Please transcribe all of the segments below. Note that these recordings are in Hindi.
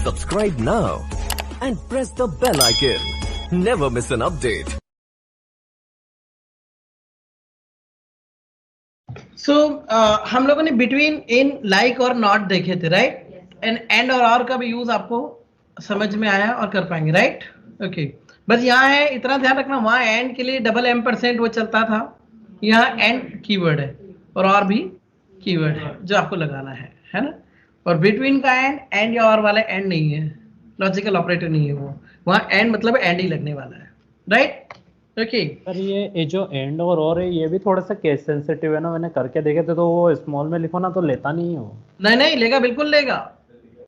Subscribe now and press the bell icon. Never miss an update. So हम लोगों ने बिटवीन, इन, लाइक और नॉट देखे थे, राइट? एंड और का भी यूज आपको समझ में आया और कर पाएंगे, राइट? ओके, बस यहाँ है इतना ध्यान रखना, वहां एंड के लिए डबल एम% वो चलता था, यहाँ एंड कीवर्ड है और भी कीवर्ड है जो आपको लगाना है ना? और बिटवीन का एंड या और वाला एंड नहीं है, लॉजिकल ऑपरेटर नहीं है वो, वहां एंड मतलब एंड ही लगने वाला है, राइट? ओके सर ये जो एंड और है ये भी थोड़ा सा केस सेंसिटिव है ना, मैंने करके देखे थे तो वो स्मॉल में लिखो ना तो लेता नहीं है वो। नहीं लेगा, बिल्कुल लेगा,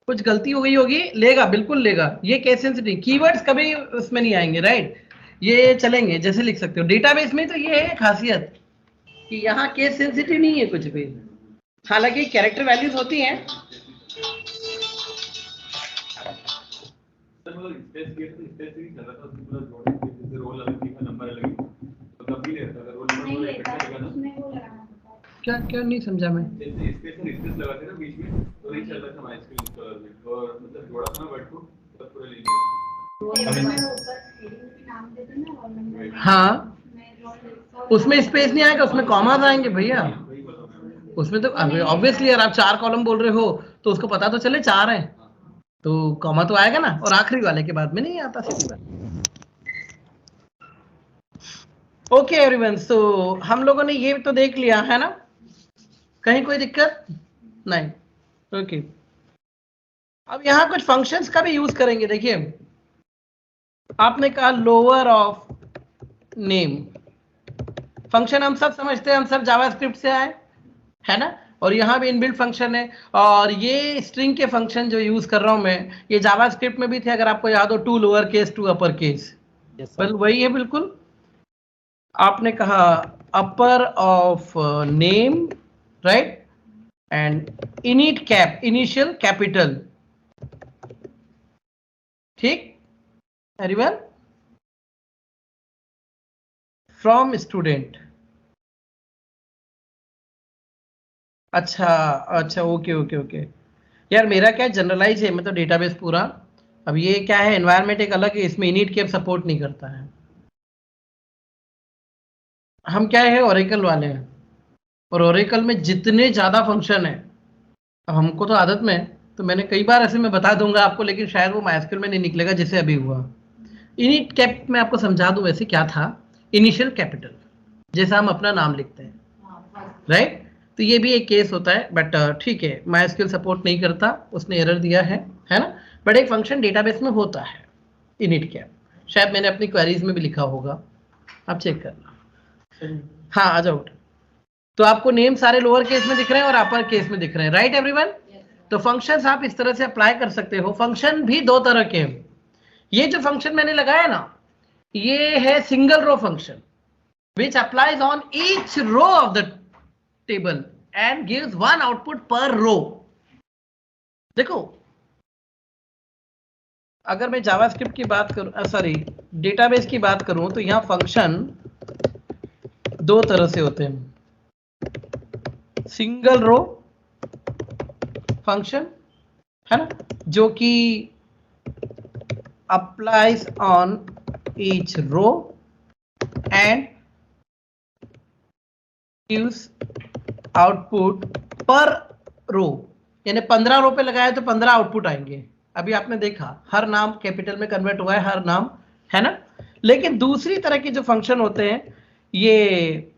कुछ गलती हो गई होगी, लेगा, बिल्कुल लेगा। ये केस सेंसिटिव कीवर्ड्स कभी उसमें नहीं आएंगे, राइट? ये चलेंगे, जैसे लिख सकते हो डेटाबेस में, तो ये है खासियत कि यहाँ केस सेंसिटिव नहीं है कुछ भी, हालांकि कैरेक्टर वैल्यूज होती हैं। क्या क्या नहीं समझा मैं? हाँ, उसमें स्पेस नहीं आएगा, उसमें कॉमास आएंगे भैया। उसमें तो ऑब्वियसली यार, आप 4 कॉलम बोल रहे हो तो उसको पता तो चले 4 हैं, तो कॉमा तो आएगा ना, और आखिरी वाले के बाद में नहीं आता, सीधी बात। ओके एवरीवन, सो हम लोगों ने ये तो देख लिया है ना, कहीं कोई दिक्कत नहीं? ओके, अब यहाँ कुछ फंक्शंस का भी यूज करेंगे। देखिए, आपने कहा लोअर ऑफ नेम, फंक्शन हम सब समझते हैं, हम सब जावास्क्रिप्ट से आए है ना, और यहाँ भी इनबिल्ट फंक्शन है, और ये स्ट्रिंग के फंक्शन जो यूज कर रहा हूं मैं, ये जावास्क्रिप्ट में भी थे, अगर आपको याद हो, 2 लोअर केस 2 अपर केस, बस वही है बिल्कुल। आपने कहा upper of name, right, and init cap, initial capital, ठीक? एवरीवन, फ्रॉम स्टूडेंट, अच्छा ओके यार, मेरा क्या जनरलाइज है, मतलब डेटाबेस पूरा। अब ये क्या है, एनवायरनमेंट एक अलग है, इसमें इनिट कैप सपोर्ट नहीं करता है। हम क्या है, ओरेकल वाले हैं, और ओरेकल में जितने ज्यादा फंक्शन है, अब हमको तो आदत में है, तो मैंने कई बार ऐसे मैं बता दूंगा आपको, लेकिन शायद वो माइस्क्यूएल में नहीं निकलेगा जैसे अभी हुआ। इनिट कैप में आपको समझा दूं, वैसे क्या था, इनिशियल कैपिटल, जैसा हम अपना नाम लिखते हैं, राइट? तो ये भी एक केस होता है, बट ठीक है, माइस्क्यूएल सपोर्ट नहीं करता, उसने एरर दिया है ना? बट एक फंक्शन डेटाबेस में होता है इनिट कैप, शायद मैंने अपनी क्वेरीज में भी लिखा होगा, आप चेक करना। हाँ, आ जाओ। तो आपको नेम सारे लोअर केस में दिख रहे हैं और अपर केस में दिख रहे हैं, राइट एवरीवन? तो फंक्शंस आप इस तरह से अप्लाई कर सकते हो। फंक्शन भी 2 तरह के हैं। ये जो फंक्शन मैंने लगाया ना, ये है single row function which applies on each row of the table and gives one output per row। देखो, अगर मैं जावास्क्रिप्ट की बात करूं, सॉरी, डेटाबेस की बात करूं, तो यहां फंक्शन 2 तरह से होते हैं, सिंगल रो फंक्शन है ना, जो कि applies on each row and gives output per row, यानी 15 रो पे लगाया तो 15 आउटपुट आएंगे। अभी आपने देखा हर नाम कैपिटल में कन्वर्ट हुआ है, हर नाम, है ना? लेकिन दूसरी तरह के जो फंक्शन होते हैं, ये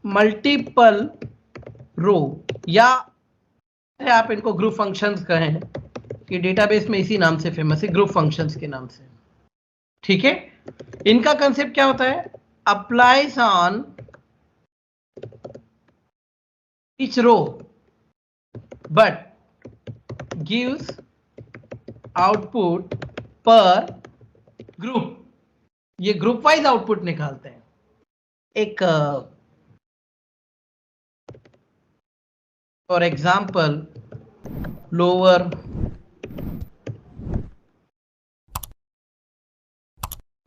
मल्टीपल रो, या आप इनको ग्रुप फंक्शंस कहें, कि डेटाबेस में इसी नाम से फेमस है, ग्रुप फंक्शंस के नाम से, ठीक है? इनका कंसेप्ट क्या होता है, applies on each row but gives output per group, ये ग्रुप वाइज आउटपुट निकालते हैं। एक फॉर एग्जाम्पल लोअर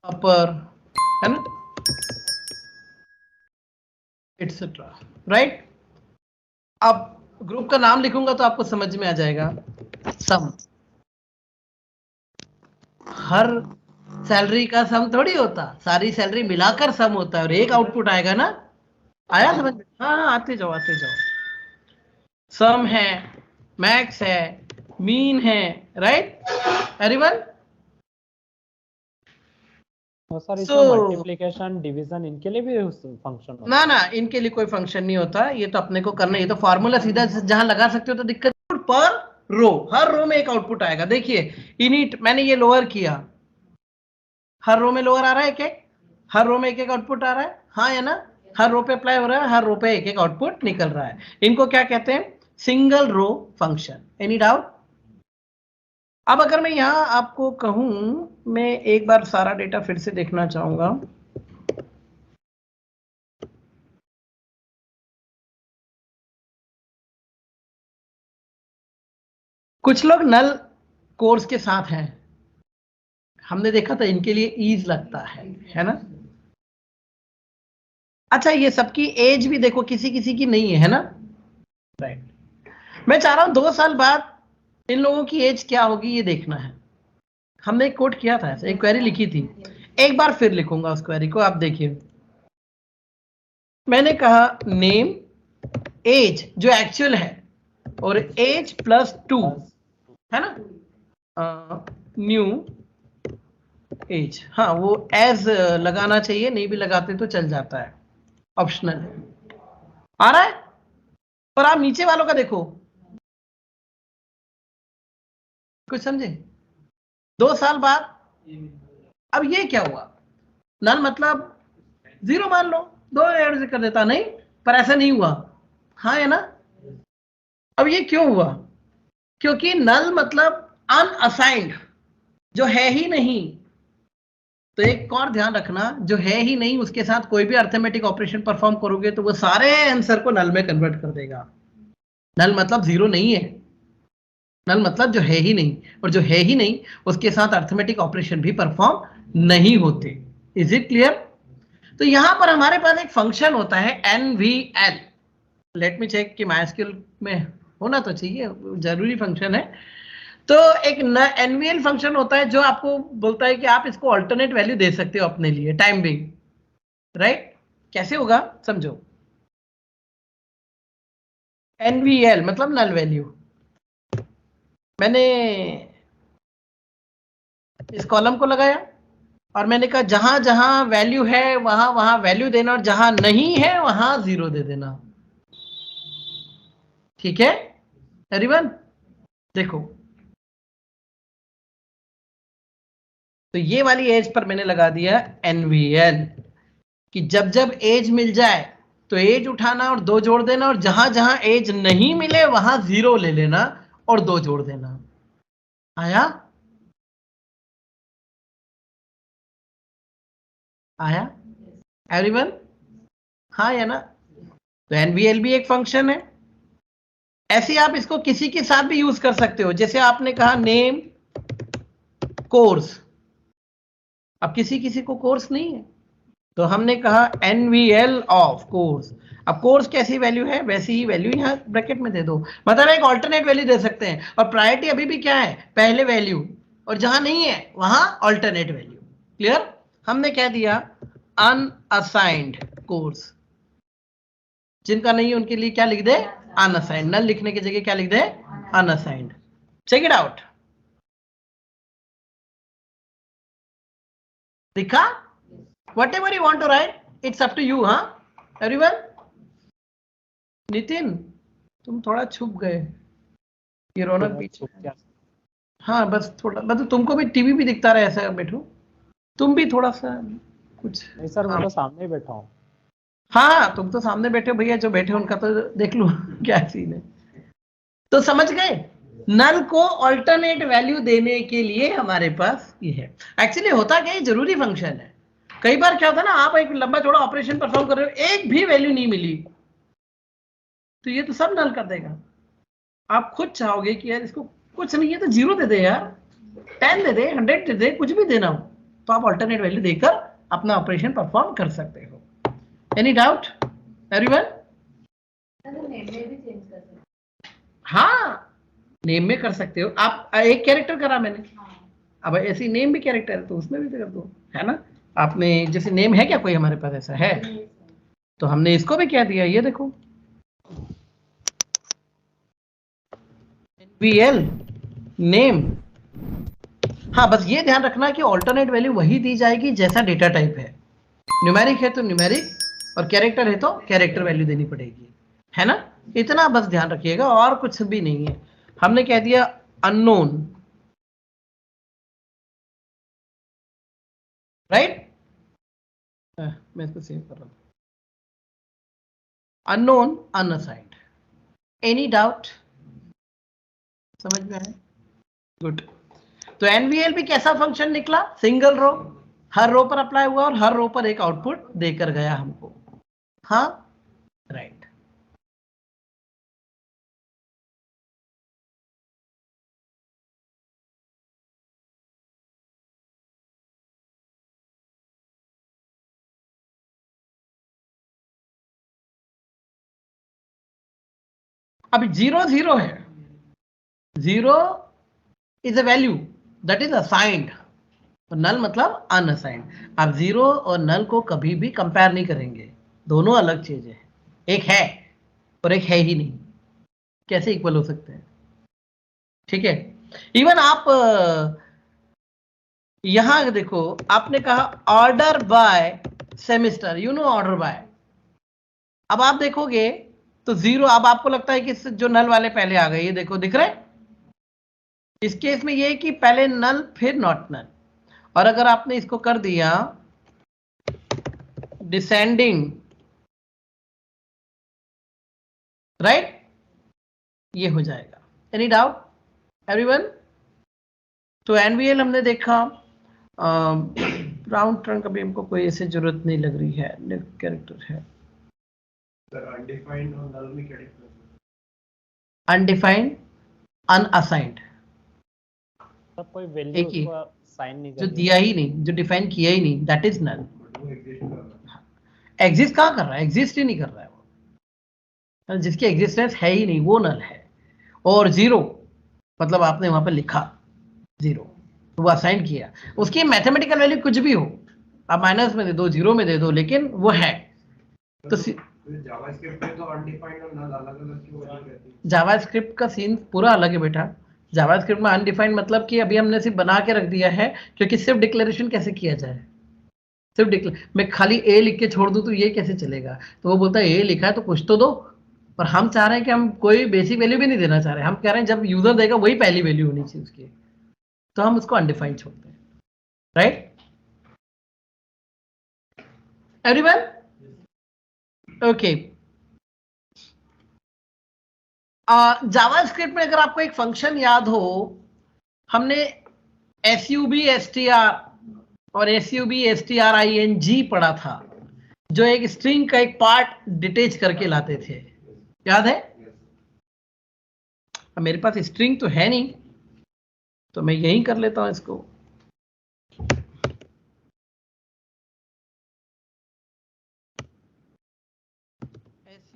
अपर, है ना, एटसेट्रा, राइट? अब ग्रुप का नाम लिखूंगा तो आपको समझ में आ जाएगा, सम, हर सैलरी का सम थोड़ी होता, सारी सैलरी मिलाकर सम होता है और एक आउटपुट आएगा ना। आया समझ में? हाँ, आते जाओ आते जाओ। सम है, मैक्स है, मीन है, राइट एवरीवन? तो सर इसमें So- मल्टीप्लिकेशन डिवीजन इनके लिए भी फंक्शन होता ना ना, इनके लिए कोई फंक्शन नहीं होता, ये तो अपने को करना, ये तो फॉर्मूला सीधा जहां लगा सकते हो तो दिक्कत। पर रो, हर रो में एक आउटपुट आएगा। देखिए इनिट मैंने ये लोअर किया, हर रो में लोअर आ रहा है एक एक, हर रो में एक एक आउटपुट आ रहा है, हाँ या ना? हर रो पे अप्लाई हो रहा है, हर रो पे एक एक आउटपुट निकल रहा है। इनको क्या कहते हैं? Single row function. Any doubt? अब अगर मैं यहां आपको कहूं, मैं एक बार सारा डेटा फिर से देखना चाहूंगा। कुछ लोग नल कोर्स के साथ हैं, हमने देखा था इनके लिए ईज लगता है ना? अच्छा, ये सबकी एज भी देखो किसी किसी की नहीं है ना? राइट। मैं चाह रहा हूं 2 साल बाद इन लोगों की एज क्या होगी ये देखना है। हमने एक कोट किया था, ऐसे एक क्वेरी लिखी थी, एक बार फिर लिखूंगा उस क्वेरी को, आप देखिए। मैंने कहा नेम, एज जो एक्चुअल है, और एज +2 है ना, न्यू एज। हाँ, वो एज लगाना चाहिए, नहीं भी लगाते तो चल जाता है, ऑप्शनल आ रहा है। पर आप नीचे वालों का देखो, कुछ समझे? 2 साल बाद, अब ये क्या हुआ? नल मतलब 0 मान लो, 2 ऐड से कर देता, नहीं, पर ऐसा नहीं हुआ, हाँ है ना? अब ये क्यों हुआ? क्योंकि नल मतलब अनअसाइंड, जो है ही नहीं। तो एक और ध्यान रखना, जो है ही नहीं उसके साथ कोई भी अर्थमेटिक ऑपरेशन परफॉर्म करोगे तो वो सारे आंसर को नल में कन्वर्ट कर देगा। नल मतलब 0 नहीं है, नल मतलब जो है ही नहीं, और जो है ही नहीं उसके साथ अर्थमेटिक ऑपरेशन भी परफॉर्म नहीं होते। Is it clear? तो यहां पर हमारे पास एक फंक्शन होता है NVL। लेट मी चेक कि MySQL में होना तो चाहिए, जरूरी फंक्शन है। तो एक NVL फंक्शन होता है जो आपको बोलता है कि आप इसको अल्टरनेट वैल्यू दे सकते हो अपने लिए टाइम बिंग, राइट? कैसे होगा समझो। NVL मतलब नल वैल्यू। मैंने इस कॉलम को लगाया और मैंने कहा जहां जहां वैल्यू है वहां वहां वैल्यू देना, और जहां नहीं है वहां 0 दे देना। ठीक है एवरीवन? देखो, तो ये वाली एज पर मैंने लगा दिया NVL, कि जब जब एज मिल जाए तो एज उठाना और 2 जोड़ देना, और जहां जहां एज नहीं मिले वहां 0 ले लेना और 2 जोड़ देना। आया? आया एवरीवन? हाँ या ना? तो NVL भी एक फंक्शन है। ऐसे आप इसको किसी के साथ भी यूज कर सकते हो, जैसे आपने कहा नेम कोर्स। अब किसी किसी को कोर्स नहीं है तो हमने कहा NVL ऑफ कोर्स। अब कोर्स कैसी वैल्यू है वैसी ही वैल्यू यहां ब्रैकेट में दे दो, मतलब एक ऑल्टरनेट वैल्यू दे सकते हैं। और प्रायोरिटी अभी भी क्या है? पहले वैल्यू, और जहां नहीं है वहां ऑल्टरनेट वैल्यू। क्लियर? हमने क्या दिया? Unassigned course. जिनका नहीं है उनके लिए क्या लिख दे? अनअसाइंड। नल लिखने की जगह क्या लिख दे? अनअसाइंड। Check it out. दिखा? Whatever you want to write, it's up to you, हाँ everyone? नितिन, तुम थोड़ा छुप गए, ये रौनक पीछे। हाँ बस थोड़ा, मतलब तुमको भी टीवी भी दिखता रहे ऐसा बैठो, तुम भी थोड़ा सा कुछ। नहीं सर, मैं हाँ तो सामने ही बैठा हूँ। हाँ, तुम तो सामने बैठे हो भैया, जो बैठे उनका तो देख लो क्या सीन है। तो समझ गए? नल को अल्टरनेट वैल्यू देने के लिए हमारे पास ये है। एक्चुअली होता क्या, ये जरूरी फंक्शन है। कई बार क्या होता है ना, आप एक लंबा चौड़ा ऑपरेशन परफॉर्म कर रहे हो, एक भी वैल्यू नहीं मिली तो ये तो सब नल कर देगा। आप खुद चाहोगे कि यार इसको कुछ नहीं है तो 0 दे दे यार, 10 दे दे, 100 दे दे, कुछ भी देना हो, तो आप अल्टरनेट वैल्यू देकर अपना ऑपरेशन परफॉर्म कर सकते हो। Any doubt everyone? हाँ, नेम में कर सकते हो आप। एक कैरेक्टर करा मैंने, अब ऐसी नेम भी कैरेक्टर है तो उसमें भी कर दो, है ना। आपने जैसे नेम है क्या कोई हमारे पास ऐसा है, तो हमने इसको भी क्या दिया, ये देखो NVL नेम। हाँ बस ये ध्यान रखना कि ऑल्टरनेट वैल्यू वही दी जाएगी जैसा डेटा टाइप है। न्यूमेरिक है तो न्यूमेरिक और कैरेक्टर है तो कैरेक्टर वैल्यू देनी पड़ेगी, है ना। इतना बस ध्यान रखिएगा और कुछ भी नहीं है। हमने कह दिया अननोन, राइट। मैं इसको सेव कर रहा हूं। अननोन अनअसाइंड, एनी डाउट, समझ में आया? गुड। तो एनवीएल भी कैसा फंक्शन निकला, सिंगल रो, हर रो पर अप्लाई हुआ और हर रो पर एक आउटपुट देकर गया हमको। हाँ राइट। अभी 0 0 है, 0 is a value that is assigned, और नल मतलब अनअसाइंड। आप 0 और नल को कभी भी कंपेयर नहीं करेंगे, दोनों अलग चीजें हैं। एक है और एक है ही नहीं, कैसे इक्वल हो सकते हैं, ठीक है। इवन आप यहां देखो, आपने कहा order by semester, you know order by. अब आप देखोगे तो 0, अब आपको लगता है कि जो नल वाले पहले आ गए, ये देखो दिख रहे। इस केस में ये है कि पहले नल फिर नॉट नल, और अगर आपने इसको कर दिया डिसेंडिंग, राइट, ये हो जाएगा। Any doubt everyone? तो एनवीएल हमने देखा, राउंड टर्न का भी हमको कोई ऐसे जरूरत नहीं लग रही है, कैरेक्टर है। अनडिफाइंड और नल में क्या डिफरेंस है? अनडिफाइंड अनअसाइंड, तब कोई वैल्यू एक ही उसको साइन नहीं जो करनी। दिया ही नहीं, जो डिफाइन किया ही नहीं, दैट इज नल। वो एग्जिस्ट कर रहा एग्जिस्ट कहाँ कर रहा है, एग्जिस्ट ही नहीं कर रहा है वो, जिसकी एग्जिस्टेंस है ही नहीं वो नल है। और 0 मतलब आपने वहां पर लिखा 0, तो वो असाइन किया, उसकी मैथमेटिकल वैल्यू कुछ भी हो, आप माइनस में दे दो, 0 में दे दो, लेकिन वो है। तो जावास्क्रिप्ट में तो अनडिफाइंड और नल अलग-अलग क्यों वैल्यू रहती है? जावास्क्रिप्ट का सीन पूरा अलग है बेटा। जावास्क्रिप्ट में अनडिफाइंड मतलब कि अभी हमने सिर्फ बना के रख दिया है, क्योंकि सिर्फ डिक्लेरेशन कैसे किया जाए, सिर्फ मैं खाली ए लिख के छोड़ दूं तो ये कैसे चलेगा। तो वो बोलता है ए लिखा है तो कुछ तो दो, पर हम चाह रहे हैं कि हम कोई बेसिक वैल्यू भी नहीं देना चाह रहे, हम कह रहे हैं जब यूजर देगा वही पहली वैल्यू होनी चाहिए उसकी, तो हम उसको अनडिफाइंड छोड़ते हैं, राइट एवरीवन? ओके। जावास्क्रिप्ट में अगर आपको एक फंक्शन याद हो, हमने SUB STR और SUB STRING पढ़ा था, जो एक स्ट्रिंग का एक पार्ट डिटेच करके लाते थे, याद है? अब मेरे पास स्ट्रिंग तो है नहीं, तो मैं यही कर लेता हूं इसको।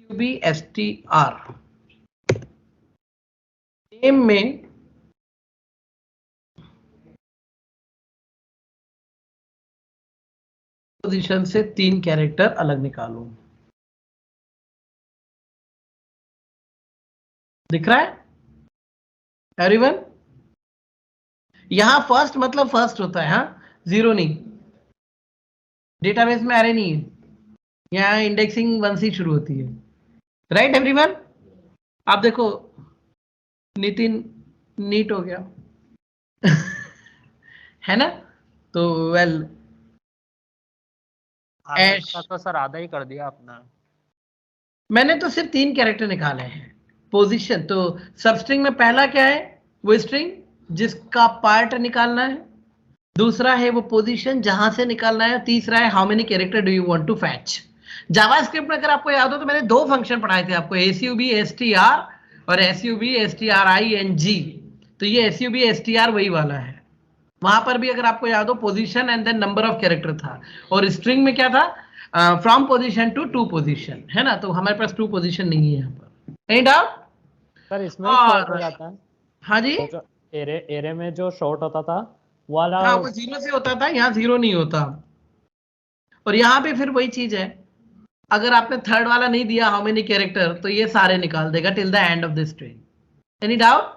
SUB STR नेम में पोजीशन से 3 कैरेक्टर अलग निकालो, दिख रहा है एवरीवन? यहां फर्स्ट मतलब फर्स्ट होता है, हाँ, 0 नहीं। डेटाबेस में एरे नहीं है, यहाँ इंडेक्सिंग 1 से शुरू होती है, राइट एवरीवन? आप देखो नितिन नीट हो गया है ना। तो वेल ऐश, तो सर आधा ही कर दिया अपना। मैंने तो सिर्फ 3 कैरेक्टर निकाले हैं। पोजीशन तो सबस्ट्रिंग में पहला क्या है, वो स्ट्रिंग जिसका पार्ट निकालना है, दूसरा है वो पोजीशन जहां से निकालना है, तीसरा है how many character do you want to fetch. JavaScript में अगर आपको याद हो तो मैंने 2 फंक्शन पढ़ाए थे आपको, SUB STR और SUB STRING। तो ये SUB STR वही वाला है। वहां पर भी अगर आपको याद हो position and then number of character था, और स्ट्रिंग में क्या था, फ्रॉम पोजीशन टू पोजीशन, है ना। तो हमारे पास 2 पोजीशन नहीं है यहाँ पर, नहीं डाउट? सर इसमें शॉर्ट हो जाता है। हाँ जी, तो जो एरे में जो शॉर्ट होता था वाला। हाँ वो 0 से होता था, यहाँ 0 नहीं होता। और यहाँ पे फिर वही चीज है, अगर आपने थर्ड वाला नहीं दिया हाउ मेनी कैरेक्टर, तो ये सारे निकाल देगा till the end of this string. Any doubt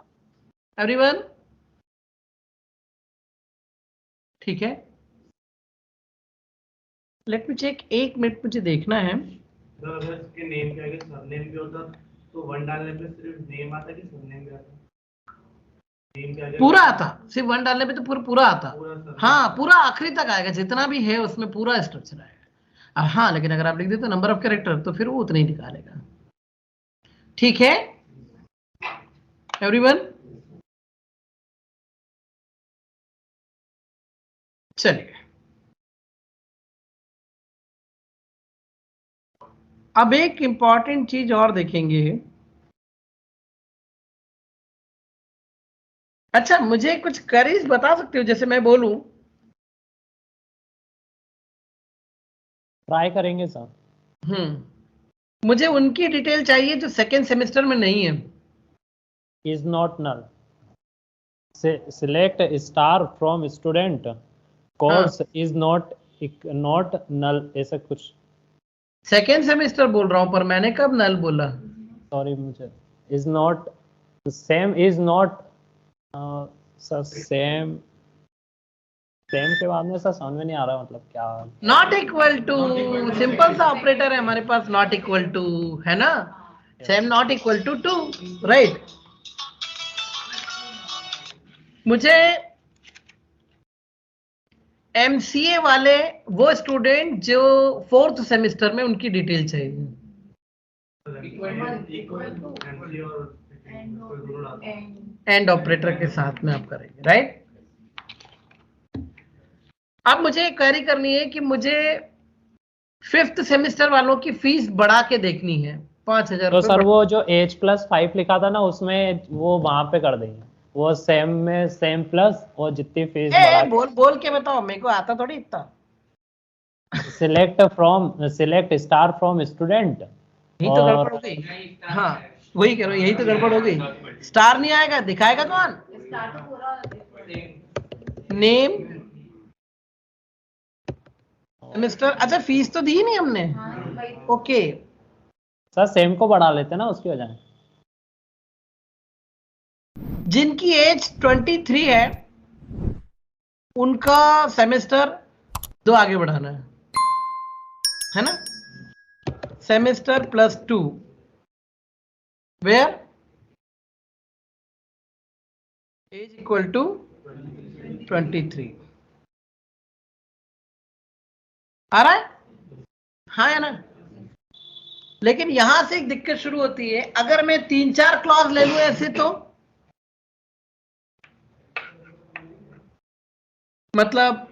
everyone? ठीक है, लेट मी चेक, 1 मिनट मुझे देखना है। अगर इसके नेम के आगे सरनेम भी होता तो 1 डालने पे सिर्फ नेम आता कि सरनेम भी आता? नेम के आगे पूरा आता, सिर्फ 1 डालने पे तो पूरा आता। पूरा सरनेम। हाँ पूरा आखिरी तक आएगा, जितना भी है उसमें पूरा स्ट्रक्चर आएगा। अब हाँ, लेकिन अगर आप लिख देते नंबर ऑफ कैरेक्टर तो फिर वो उतना ही निकालेगा। ठीक है एवरीवन? चलिए, अब एक इंपॉर्टेंट चीज और देखेंगे। अच्छा, मुझे कुछ करीज बता सकते हो, जैसे मैं बोलूं? ट्राई करेंगे सर। मुझे उनकी डिटेल चाहिए जो सेकेंड सेमेस्टर में नहीं है। Is not null, select star from student, course is not null, ऐसा कुछ। सेकेंड सेमेस्टर बोल रहा हूं, पर मैंने कब नल बोला? सॉरी, मुझे is not same, is not sir, same के बाद में सर समझ में नहीं आ रहा, मतलब क्या। नॉट इक्वल टू, सिंपल सा ऑपरेटर है हमारे पास, नॉट इक्वल टू, है ना? Sem not equal to 2, right? मुझे एमसीए वाले वो स्टूडेंट जो 4th सेमेस्टर में, उनकी डिटेल चाहिए। एंड ऑपरेटर के साथ में आप करेंगे, राइट? अब मुझे क्वेरी करनी है कि मुझे 5th सेमेस्टर वालों की फीस बढ़ा के देखनी है, 5,000 तो सर वो जो H+5 लिखा था ना, उसमें वो वहां पे कर देंगे, वो सेम में सेम प्लस और जितनी फीस बोल के बताओ, मेरे को आता थोड़ी इतना। Select star from student. यही तो गड़बड़ हो गई। हाँ वही कह रहा हूँ, यही तो गड़बड़ हो गई। स्टार नहीं आएगा, दिखाएगा कौन? Name semester. अच्छा, फीस तो दी नहीं हमने। ओके, सर सेम को बढ़ा लेते ना उसकी वजह। जिनकी एज 23 है उनका सेमेस्टर 2 आगे बढ़ाना है ना? Semester +2 where age equal to 23। आ रहा है? हाँ है ना? लेकिन यहां से एक दिक्कत शुरू होती है, अगर मैं 3-4 क्लॉज ले लूं ऐसे, तो मतलब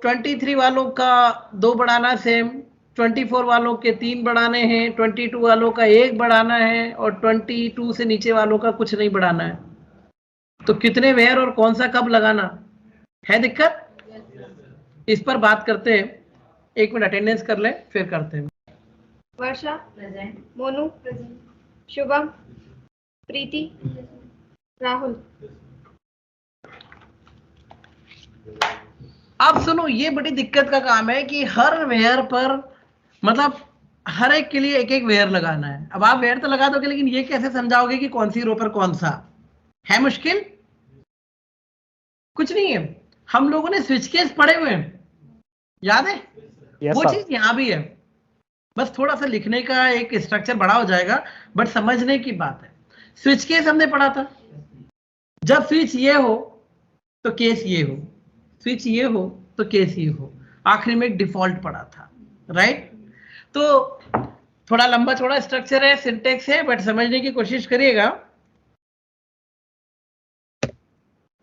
23 वालों का 2 बढ़ाना सेम, 24 वालों के 3 बढ़ाने हैं, 22 वालों का 1 बढ़ाना है, और 22 से नीचे वालों का कुछ नहीं बढ़ाना है। तो कितने वेयर और कौन सा कब लगाना है दिक्कत? इस पर बात करते हैं। 1 मिनट अटेंडेंस कर ले, फिर करते हैं। वर्षा प्रेजेंट, मोनू प्रेजेंट, शुभम, प्रीति, राहुल। अब सुनो, ये बड़ी दिक्कत का काम है कि हर वेयर पर, मतलब हर एक के लिए एक एक वेयर लगाना है। अब आप वेयर तो लगा दोगे, लेकिन ये कैसे समझाओगे कि कौन सी रो पर कौन सा है? मुश्किल कुछ नहीं है। हम लोगों ने स्विच केस पढ़े हुए हैं, याद है? वो चीज यहाँ भी है, बस थोड़ा सा लिखने का एक स्ट्रक्चर बड़ा हो जाएगा, बट समझने की बात है। स्विच केस हमने पढ़ा था, जब स्विच ये हो तो केस ये हो, स्विच ये हो तो केस ये हो, आखिरी में एक डिफॉल्ट पढ़ा था, राइट? तो थोड़ा लंबा चौड़ा स्ट्रक्चर है, सिंटेक्स है, बट समझने की कोशिश करिएगा।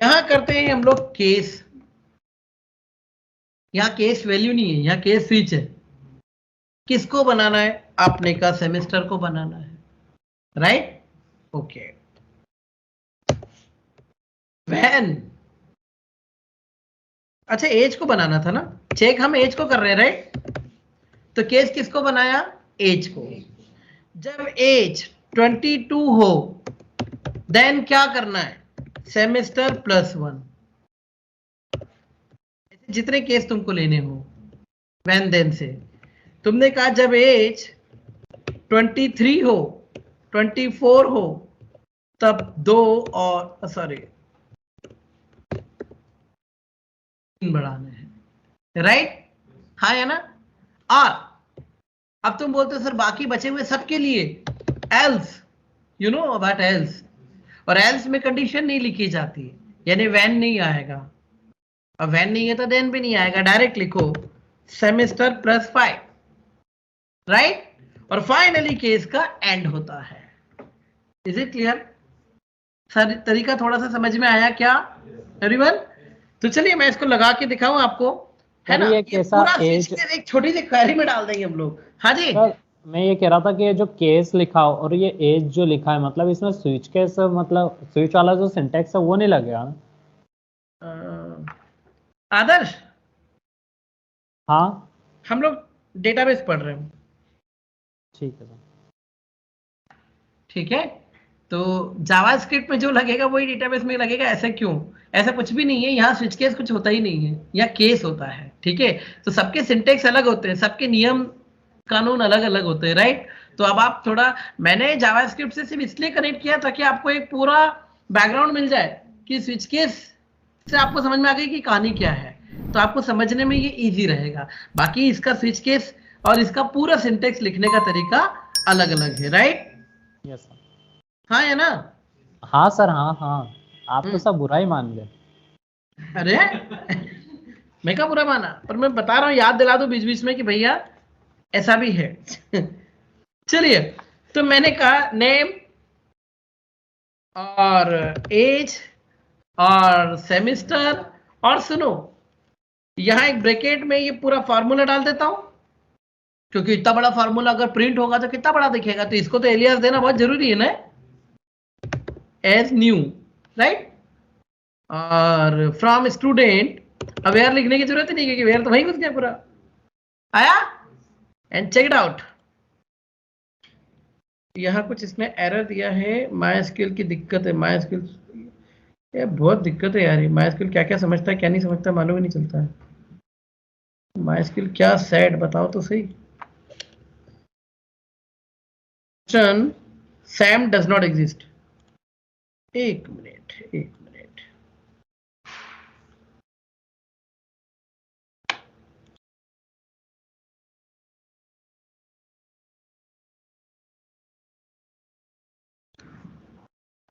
यहां करते हैं हम लोग केस, यहां केस वैल्यू नहीं है, यहां केस स्विच है। किसको बनाना है? आपने का सेमेस्टर को बनाना है, राइट? ओके, व्हेन, अच्छा एज को बनाना था ना, चेक हम एज को कर रहे हैं, राइट? तो केस किसको बनाया? एज को। जब एज 22 हो, देन क्या करना है? सेमेस्टर +1। जितने केस तुमको लेने हो वैन देन से, तुमने कहा जब एज 23 हो 24 हो तब 2 और सॉरी 3 बढ़ाने हैं, राइट? हाँ या ना? और अब तुम बोलते हो सर बाकी बचे हुए सबके लिए else, you know about else, और एल्स में कंडीशन नहीं लिखी जाती, यानी वैन नहीं आएगा, अब वैन नहीं है तो देन भी नहीं आएगा, डायरेक्ट लिखो सेमेस्टर प्लस 5, राइट? और फाइनली केस का एंड होता है। Is it clear? सर तरीका थोड़ा सा समझ में आया क्या एवरीवन? तो चलिए मैं इसको लगा के दिखाऊं आपको, है ना? ये ये कैसा पूरा एज, स्विच एक छोटी सी क्वेरी में डाल देंगे हम लोग। हाँ जी, सर मैं ये कह रहा था कि जो केस लिखा हो और ये एज जो लिखा है, मतलब इसमें स्विच केस, मतलब स्विच वाला जो सिंटेक्स है वो नहीं लगेगा ना? आदर्श हाँ हम लोग डेटाबेस पढ़ रहे हैं, ठीक है सर। ठीक है? तो जावास्क्रिप्ट में जो लगेगा वही डेटाबेस में लगेगा, ऐसा क्यों? ऐसा कुछ भी नहीं है, यहाँ स्विच केस कुछ होता ही नहीं है, यहाँ केस होता है, ठीक है? तो सबके सिंटेक्स अलग होते हैं, सबके नियम कानून अलग अलग होते हैं, राइट? तो अब आप थोड़ा, मैंने जावास्क्रिप्ट से सिर्फ इसलिए कनेक्ट किया ताकि आपको एक पूरा बैकग्राउंड मिल जाए कि स्विच केस से आपको समझ में आ गई कि कहानी क्या है, तो आपको समझने में ये इजी रहेगा। बाकी इसका स्विच केस और इसका पूरा सिंटेक्स लिखने का तरीका अलग अलग है, राइट? Yes sir. हाँ है ना? हाँ सर, हाँ हाँ, आप तो सब बुरा ही मान गए। अरे मैं क्या बुरा माना, पर मैं बता रहा हूँ, याद दिला दो बीच बीच में कि भैया ऐसा भी है। चलिए, तो मैंने कहा नेम और एज और सेमेस्टर, और सुनो यहां एक ब्रैकेट में ये पूरा फार्मूला डाल देता हूं, क्योंकि इतना बड़ा फार्मूला अगर प्रिंट होगा तो कितना बड़ा दिखेगा, तो इसको तो एलियास देना बहुत जरूरी है ना, एज न्यू, राइट? और फ्रॉम स्टूडेंट, अब वेयर लिखने की जरूरत ही नहीं, क्योंकि वेयर तो वही घुस गया पूरा, आया? And check it out. यहाँ कुछ इसने एरर दिया है, मायस्क्यूएल की दिक्कत है, मायस्क्यूएल ये बहुत दिक्कत है यार, ये मायस्क्यूएल क्या क्या समझता है क्या नहीं समझता मालूम ही नहीं चलता है। मायस्क्यूएल क्या सैड, बताओ तो सही। Sam does not exist. एक मिनट, एक मिनट,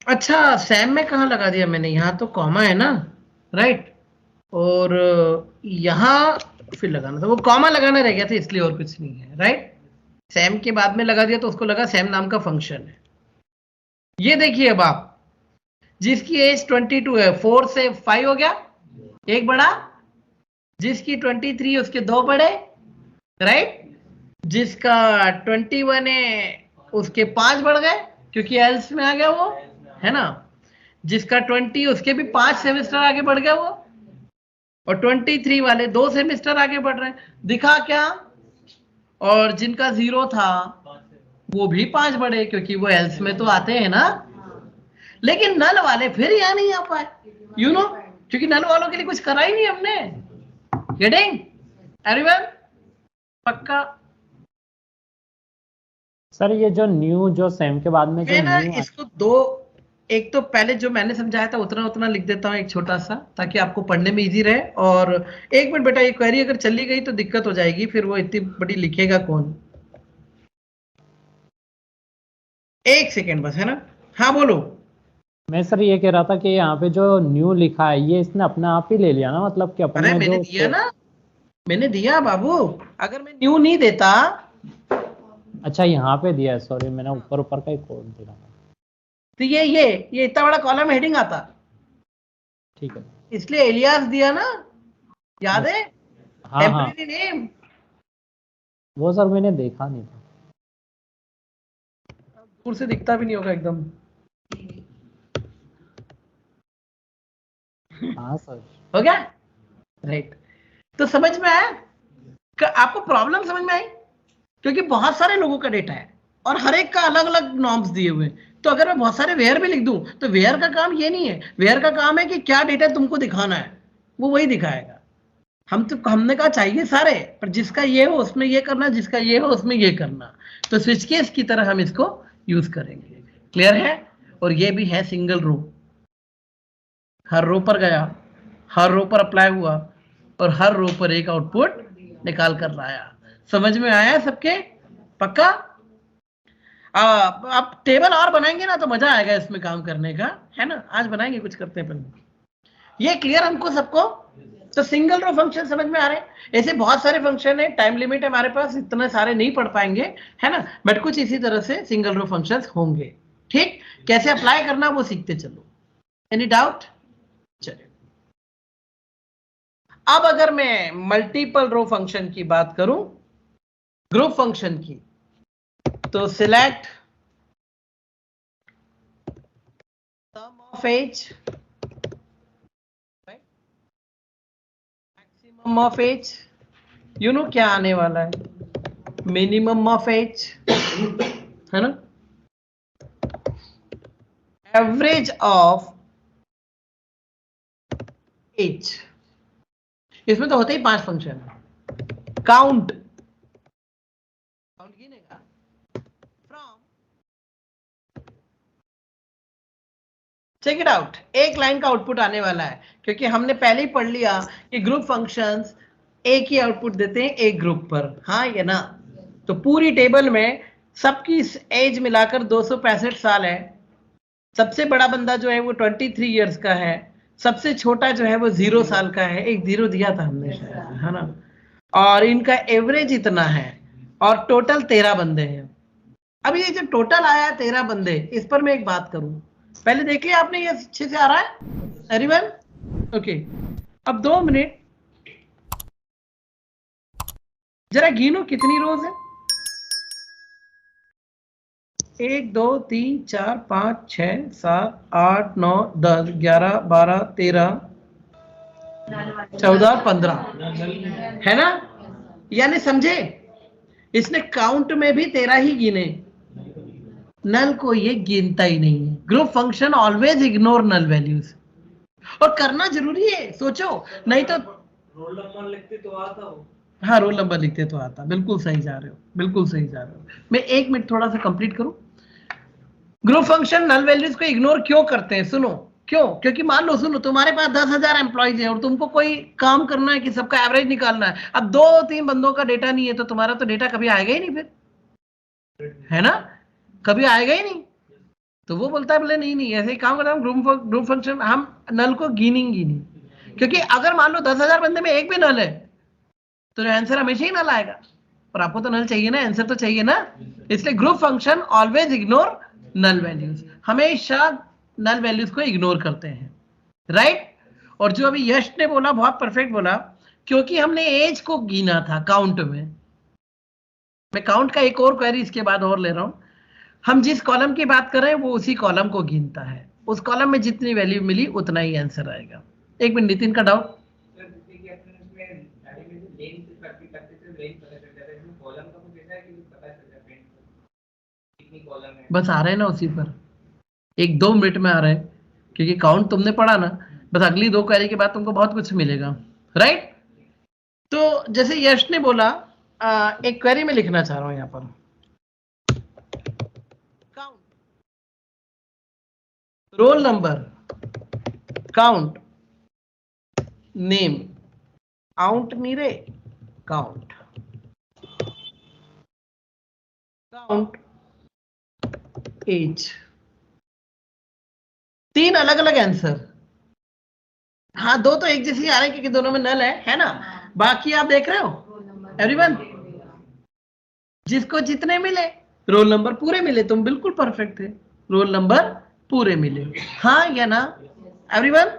अच्छा सैम में कहाँ लगा दिया मैंने, यहाँ तो कॉमा है ना, राइट? और यहाँ फिर लगाना था, वो कॉमा लगाना रह गया था इसलिए, और कुछ नहीं है, राइट? सैम के बाद में लगा दिया तो उसको लगा सैम नाम का फंक्शन है। ये देखिए अब आप, जिसकी एज 22 है 4 से 5 हो गया, एक बढ़ा, जिसकी 23 उसके 2 बढ़े, राइट? जिसका 21 है उसके 5 बढ़ गए क्योंकि एल्स में आ गया वो, है ना? जिसका 20 उसके भी 5 सेमेस्टर आगे बढ़ गया वो, और 23 वाले 2 सेमेस्टर आगे बढ़ रहे हैं, दिखा क्या? और जिनका 0 था वो भी 5 बढ़े क्योंकि वो एल्स में तो आते हैं ना, लेकिन नल वाले फिर यहाँ नहीं आ पाए, यू नो, क्योंकि नल वालों के लिए कुछ करा ही नहीं हमने। Getting everyone? पक्का? सर ये जो न्यू, जो सेम के बाद में जो मैं ना न्यू, इसको दो, एक तो पहले जो मैंने समझाया था उतना उतना लिख देता हूँ एक छोटा सा, ताकि आपको पढ़ने में इजी रहे। और एक मिनट बेटा, ये क्वेरी अगर चली गई तो दिक्कत हो जाएगी, फिर वो इतनी बड़ी लिखेगा कौन। एक सेकेंड बस, है ना? हाँ बोलो। मैं सर ये कह रहा था कि यहाँ पे जो न्यू लिखा है ये इसने अपने आप ही ले लिया ना, मतलब कि अरे अपने मैंने जो दिया ना, मैंने दिया बाबू, अगर मैं न्यू नहीं देता। अच्छा यहाँ पे दिया है, सॉरी मैंने ऊपर ऊपर का ही कोड दिया। तो ये इतना बड़ा कॉलम हेडिंग आता, ठीक है, इसलिए एलियास दिया ना, याद है? हाँ हाँ, टेम्परेरी नेम। वो सर मैंने देखा नहीं था। दूर से दिखता भी नहीं होगा एकदम। हाँ सर, हो गया, राइट? तो समझ में आया? आपको प्रॉब्लम समझ में आई? क्योंकि बहुत सारे लोगों का डेटा है और हर एक का अलग अलग नॉर्म्स दिए हुए हैं, तो अगर मैं बहुत सारे वेयर भी लिख दूं तो वेयर का काम ये नहीं है, वेयर का काम है कि क्या डेटा तुमको दिखाना है वो वही दिखाएगा, हमने कहा चाहिए सारे, पर जिसका ये हो उसमें ये करना, जिसका ये हो उसमें ये करना। तो स्विच केस की तरह हम इसको यूज करेंगे। क्लियर है? और ये भी है सिंगल रो, हर रो पर गया, हर रो पर अप्लाई हुआ और हर रो पर एक आउटपुट निकाल कर लाया। समझ में आया सबके? पक्का? अब टेबल और बनाएंगे ना तो मजा आएगा इसमें काम करने का, है ना? आज बनाएंगे, कुछ करते हैं पहले। ये क्लियर हमको सबको? तो सिंगल रो फंक्शन समझ में आ रहे हैं? ऐसे बहुत सारे फंक्शन है, टाइम लिमिट है हमारे पास, इतने सारे नहीं पढ़ पाएंगे, है ना? बट कुछ इसी तरह से सिंगल रो फंक्शंस होंगे। ठीक, कैसे अप्लाई करना वो सीखते चलो। Any doubt? चलिए, अब अगर मैं मल्टीपल रो फंक्शन की बात करूं, ग्रुप फंक्शन की, तो select sum of age, maximum of age, you know क्या आने वाला है, मिनिमम ऑफ एज, है ना, एवरेज ऑफ एज। इसमें तो होते ही 5 फंक्शन है। काउंट, काउंट गिनेगा, फ्रॉम, चेक इट आउट, एक लाइन का आउटपुट आने वाला है, क्योंकि हमने पहले ही पढ़ लिया कि ग्रुप फंक्शंस एक ही आउटपुट देते हैं एक ग्रुप पर, हाँ या ना? तो पूरी टेबल में सबकी एज मिलाकर 265 साल है। सबसे बड़ा बंदा जो है वो 23 इयर्स का है, सबसे छोटा जो है वो 0 साल का है, एक 0 दिया था हमने शायद, है ना? और इनका एवरेज इतना है और टोटल 13 बंदे हैं। अब ये जो टोटल आया 13 बंदे, इस पर मैं एक बात करूं, पहले देख लिया आपने, ये अच्छे से आ रहा है एवरीवन? ओके, अब 2 मिनट जरा गिनो कितनी रोज है। 1 2 3 4 5 6 7 8 9 10 11 12 13 14 15, है ना? यानी समझे, इसने काउंट में भी 13 ही गिने, नल को ये गिनता ही नहीं है। Group function always ignore null values, और करना जरूरी है, सोचो, नहीं तो रोल नंबर लिखते तो आता हो। हाँ, रोल नंबर लिखते तो आता। बिल्कुल सही जा रहे हो, बिल्कुल सही जा रहे हो। मैं 1 मिनट थोड़ा सा कंप्लीट करूं। ग्रुप फंक्शन नल वैल्यूज को इग्नोर क्यों करते हैं? सुनो क्यों। क्योंकि मान लो, सुनो, तुम्हारे पास 10,000 एम्प्लॉइज हैं और तुमको कोई काम करना है कि सबका एवरेज निकालना है। अब 2-3 बंदों का डेटा नहीं है तो तुम्हारा तो डेटा कभी आएगा ही नहीं फिर, है ना? कभी आएगा ही नहीं। तो वो बोलता है बोले नहीं नहीं, ऐसे ही काम करता हूँ, ग्रुप फंक्शन हम नल को गिनेंगे नहीं, क्योंकि अगर मान लो 10,000 बंदे में एक भी नल है तो आंसर हमेशा ही नल आएगा, पर आपको तो नल चाहिए ना, आंसर तो चाहिए ना। इसलिए group function always ignore null values, हमेशा नल वैल्यूज को इग्नोर करते हैं, राइट? और जो अभी यश ने बोला बहुत परफेक्ट बोला, क्योंकि हमने एज को गिना था काउंट में। मैं काउंट का एक और क्वेरी इसके बाद और ले रहा हूं। हम जिस कॉलम की बात कर रहे हैं वो उसी कॉलम को गिनता है, उस कॉलम में जितनी वैल्यू मिली उतना ही आंसर आएगा। एक मिनट, नितिन का डाउट। बस आ रहे हैं ना उसी पर, 1-2 मिनट में आ रहे हैं, क्योंकि काउंट तुमने पढ़ा ना, बस अगली 2 क्वेरी के बाद तुमको बहुत कुछ मिलेगा, राइट? तो जैसे यश ने बोला, एक क्वेरी में लिखना चाह रहा हूं यहां पर, count roll number, count name, count नहीं रे, काउंट, काउंट एज, 3 अलग अलग आंसर। हाँ, 2 तो एक जैसे आ रहे हैं क्योंकि दोनों में नल है ना? बाकी आप देख रहे हो एवरीवन, जिसको जितने मिले, रोल नंबर पूरे मिले, तुम बिल्कुल परफेक्ट थे, रोल नंबर पूरे मिले, हाँ या ना एवरीवन?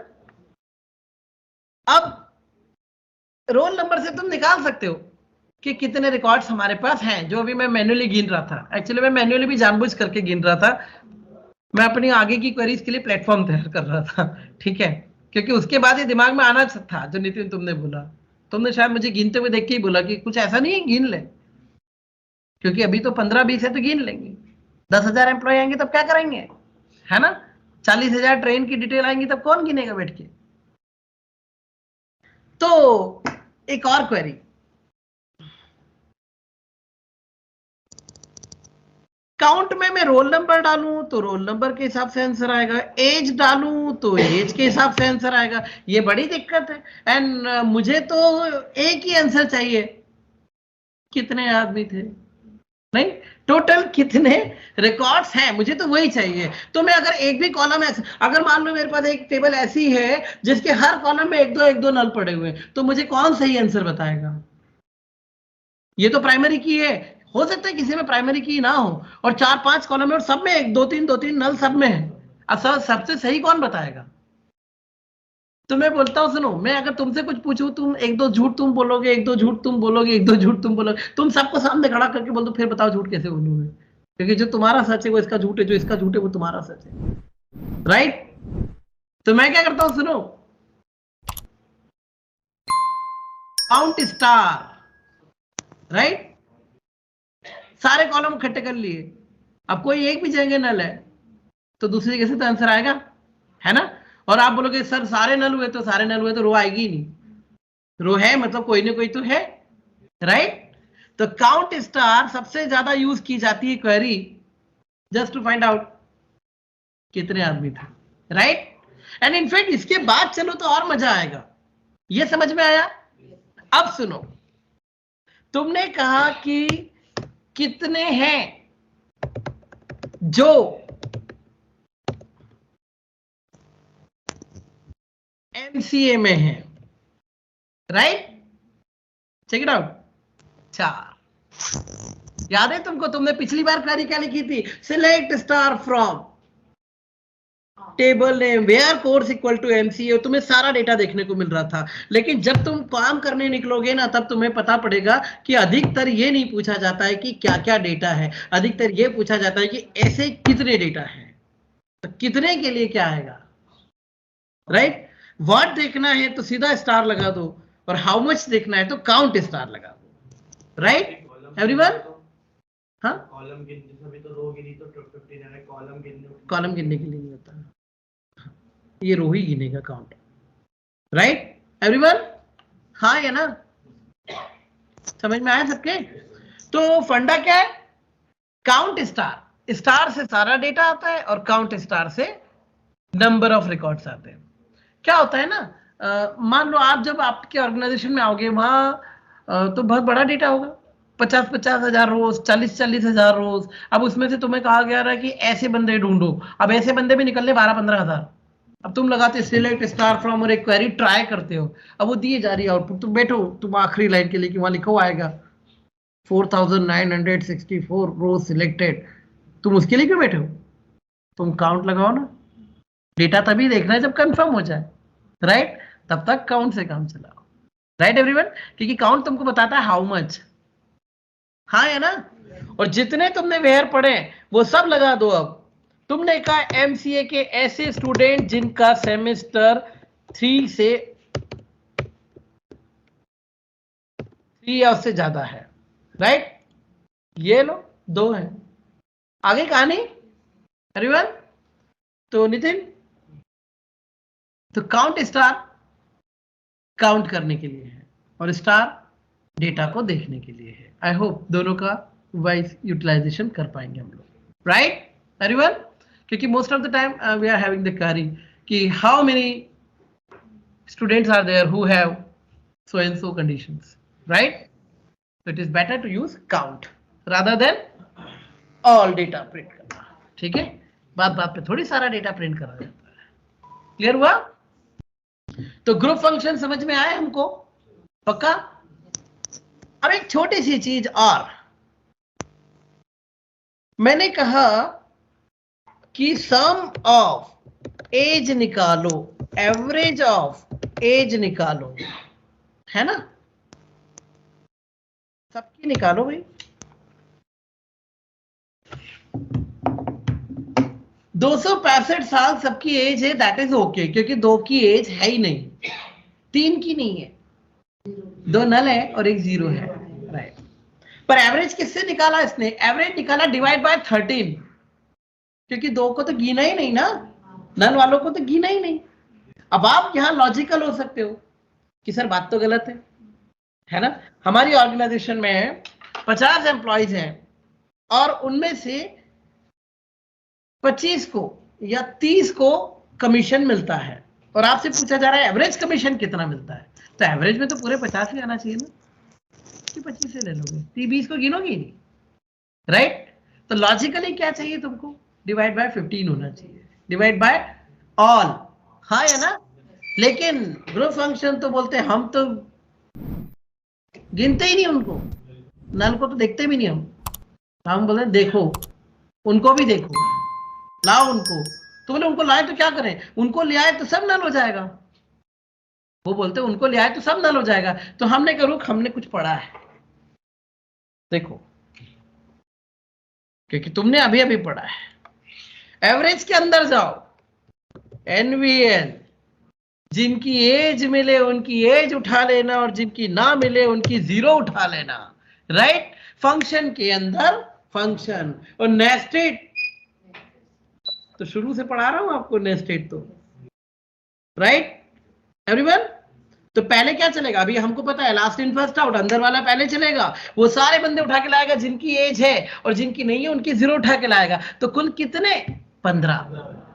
अब रोल नंबर से तुम निकाल सकते हो कि कितने रिकॉर्ड्स हमारे पास हैं, जो अभी मैं मैन्युअली गिन रहा था। एक्चुअली मैं मैन्युअली भी जानबूझ करके गिन रहा था, मैं अपनी आगे की क्वेरीज के लिए प्लेटफॉर्म तैयार कर रहा था, ठीक है? क्योंकि उसके बाद ये दिमाग में आना था जो नितिन तुमने बोला। तुमने शायद मुझे गिनते हुए देख के ही बोला कि कुछ ऐसा नहीं है, गिन ले, क्योंकि अभी तो 15-20 है तो गिन लेंगे, 10,000 एम्प्लॉय आएंगे तब क्या करेंगे, है ना? 40,000 ट्रेन की डिटेल आएंगी तब कौन गिनेगा बैठ के? तो एक और क्वेरी, काउंट में मैं रोल नंबर डालूं तो रोल नंबर के हिसाब से आंसर आएगा, एज डालूं तो एज के हिसाब से आंसर आएगा। ये बड़ी दिक्कत है। एंड मुझे तो एक ही आंसर चाहिए, कितने आदमी थे, नहीं टोटल कितने रिकॉर्ड्स हैं, मुझे तो वही चाहिए। तो मैं अगर एक भी कॉलम ऐसे, अगर मान लो मेरे पास एक टेबल ऐसी है जिसके हर कॉलम में एक दो नल पड़े हुए हैं, तो मुझे कौन सही आंसर बताएगा? ये तो प्राइमरी की है, हो सकता है किसी में प्राइमरी की ना हो और 4-5 कॉलम है और सब में एक दो तीन नल सब में है। अब सबसे सही कौन बताएगा? तो मैं बोलता हूं सुनो, मैं अगर तुमसे कुछ पूछूं, तुम एक दो झूठ तुम बोलोगे, एक दो झूठ तुम बोलोगे, एक दो झूठ तुम बोलोगे, तुम सबको सामने खड़ा करके बोल दो, फिर बताओ झूठ कैसे बोलोगे? क्योंकि जो तुम्हारा सच है वो इसका झूठ है, जो इसका झूठ है वो तुम्हारा सच है, राइट? तो मैं क्या करता हूं सुनो, काउंट स्टार, राइट? सारे कॉलम इकट्ठे कर लिए, अब कोई एक भी जगह नल है तो दूसरी जगह से तो आंसर आएगा, है ना? और आप बोलोगे सर सारे नल हुए, तो सारे नल हुए तो रो आएगी ही नहीं, रो है मतलब कोई ना कोई तो है, राइट? तो काउंट स्टार सबसे ज्यादा यूज की जाती है query just to find out कितने आदमी थे, राइट? एंड इनफैक्ट इसके बाद चलो तो और मजा आएगा। ये समझ में आया? अब सुनो, तुमने कहा कि कितने हैं जो एमसीए में है, राइट? Check it out. 4 याद है तुमको? तुमने पिछली बार क्वेरी क्या लिखी थी? Select star from table name where course equal to MCA. तुम्हें सारा डेटा देखने को मिल रहा था, लेकिन जब तुम काम करने निकलोगे ना, तब तुम्हें पता पड़ेगा कि अधिकतर ये नहीं पूछा जाता है कि क्या क्या डेटा है, अधिकतर ये पूछा जाता है कि ऐसे कितने डेटा है, तो कितने के लिए क्या आएगा, राइट? व्हाट देखना है तो सीधा स्टार लगा दो, और हाउ मच देखना है तो काउंट स्टार लगा दो, राइट एवरीवन? हाँ, कॉलम गिनने सभी तो रो गिनी तो 15 है, कॉलम गिनने के लिए नहीं होता, ये रो ही गिनेगा काउंट, राइट एवरीवन? हाँ या ना? समझ में आया सबके? तो फंडा क्या है? काउंट स्टार, स्टार से सारा डेटा आता है और काउंट स्टार से नंबर ऑफ रिकॉर्ड्स आते हैं। क्या होता है ना, मान लो आप जब आपके ऑर्गेनाइजेशन में आओगे, वहां तो बहुत बड़ा डेटा होगा, 50-50 हजार रोज, 40-40 हजार रोज। अब उसमें से तुम्हें कहा गया है कि ऐसे बंदे ढूंढो, अब ऐसे बंदे भी निकलने 12-15 हजार। अब तुम लगाते सिलेक्ट स्टार फ्रॉम और एक क्वेरी ट्राई करते हो, अब वो दिए जा रही है आउटपुट, तुम बैठो, तुम आखिरी लाइन के लिए कि वहां लिखा हुआ आएगा 4964 रोज सिलेक्टेड, तुम उसके लिए क्यों बैठे हो? तुम काउंट लगाओ ना, डेटा तभी देखना है जब कंफर्म हो जाए, राइट? तब तक काउंट से काम चलाओ, राइट एवरीवन? क्योंकि काउंट तुमको बताता है हाउ मच, हाँ है ना? और जितने तुमने वेयर पढ़े वो सब लगा दो। अब तुमने कहा एमसीए के ऐसे स्टूडेंट जिनका सेमेस्टर 3 से 3 या उससे ज्यादा है, राइट? ये लो 2 है, आगे कहानी एवरीवन? तो नितिन, तो काउंट स्टार काउंट करने के लिए है और स्टार डेटा को देखने के लिए है। आई होप दोनों का वाइज यूटिलाइजेशन कर पाएंगे हम लोग, राइट एवरीवन? क्योंकि most of the time we are having the query कि how many students are there who have so and so conditions, right? So it is better to use count rather than all data print करना, ठीक है? बात पे थोड़ी सारा डेटा प्रिंट करा जाता है, क्लियर हुआ? तो ग्रुप फंक्शन समझ में आए हमको, पक्का? अब एक छोटी सी चीज और, मैंने कहा कि सम ऑफ एज निकालो, एवरेज ऑफ एज निकालो, है ना? सबकी निकालो भाई। 265 साल सबकी एज है, दैट इज ओके, क्योंकि 2 की एज है ही नहीं, 3 की नहीं है, 2 नल है और 1 जीरो है, राइट? पर एवरेज किससे निकाला इसने? एवरेज निकाला डिवाइड बाय 13, क्योंकि 2 को तो गिना ही नहीं ना, नल वालों को तो गिना ही नहीं। अब आप यहां लॉजिकल हो सकते हो कि सर बात तो गलत है, है ना। हमारी ऑर्गेनाइजेशन में 50 एम्प्लॉइज हैं और उनमें से 25 को या 30 को कमीशन मिलता है, और आपसे पूछा जा रहा है एवरेज कमीशन कितना मिलता है, तो एवरेज में तो पूरे 50 ही आना चाहिए ना, कि 25 से ले लोगे, 20 को गिनोगे नहीं, राइट। तो लॉजिकली क्या चाहिए तुमको, डिवाइड बाय 15 होना चाहिए, डिवाइड बाय ऑल, हाँ या ना। लेकिन ग्रुप फंक्शन तो बोलते हैं हम तो गिनते ही नहीं उनको, नल को तो देखते भी नहीं हम बोलते हैं देखो उनको भी देखो, लाओ उनको, तो बोले उनको लाए तो क्या करें, उनको ले आए तो सब नल हो जाएगा, वो बोलते उनको ले आए तो सब नल हो जाएगा। तो हमने कहा रुक, हमने कुछ पढ़ा है, देखो, क्योंकि तुमने अभी अभी पढ़ा है। एवरेज के अंदर जाओ, एनवीएल, जिनकी एज मिले उनकी एज उठा लेना और जिनकी ना मिले उनकी जीरो उठा लेना, राइट। फंक्शन के अंदर फंक्शन, और नेस्टेड तो शुरू से पढ़ा रहा हूं आपको, नेस्टेड तो, राइट एवरीवन। तो पहले क्या चलेगा, अभी हमको पता है लास्ट इन फर्स्ट आउट, अंदर वाला पहले चलेगा, वो सारे बंदे उठा के लाएगा जिनकी एज है, और जिनकी नहीं है उनकी जीरो उठा के लाएगा, तो कुल कितने, 15,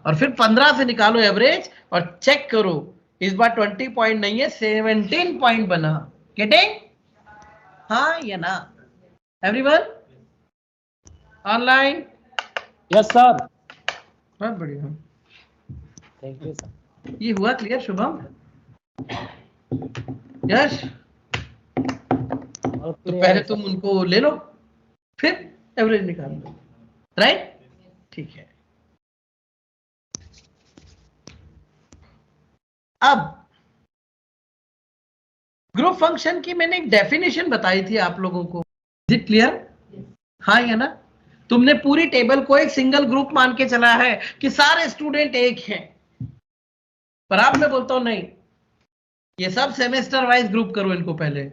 और फिर 15 से निकालो एवरेज और चेक करो, इस बार 20 पॉइंट नहीं है 17 पॉइंट बना, गेटिंग, हाँ या ना एवरीवन, ऑनलाइन, यस सर, बहुत बढ़िया, थैंक यू सर। ये हुआ क्लियर शुभम, यश। तो पहले तुम उनको ले लो फिर एवरेज निकाल लो, राइट, ठीक है। अब ग्रुप फंक्शन की मैंने एक डेफिनेशन बताई थी आप लोगों को, इज इट क्लियर, हाँ या ना। तुमने पूरी टेबल को एक सिंगल ग्रुप मान के चला है कि सारे स्टूडेंट एक हैं, पर अब मैं बोलता हूं नहीं, ये सब सेमेस्टर वाइज ग्रुप करो इनको पहले,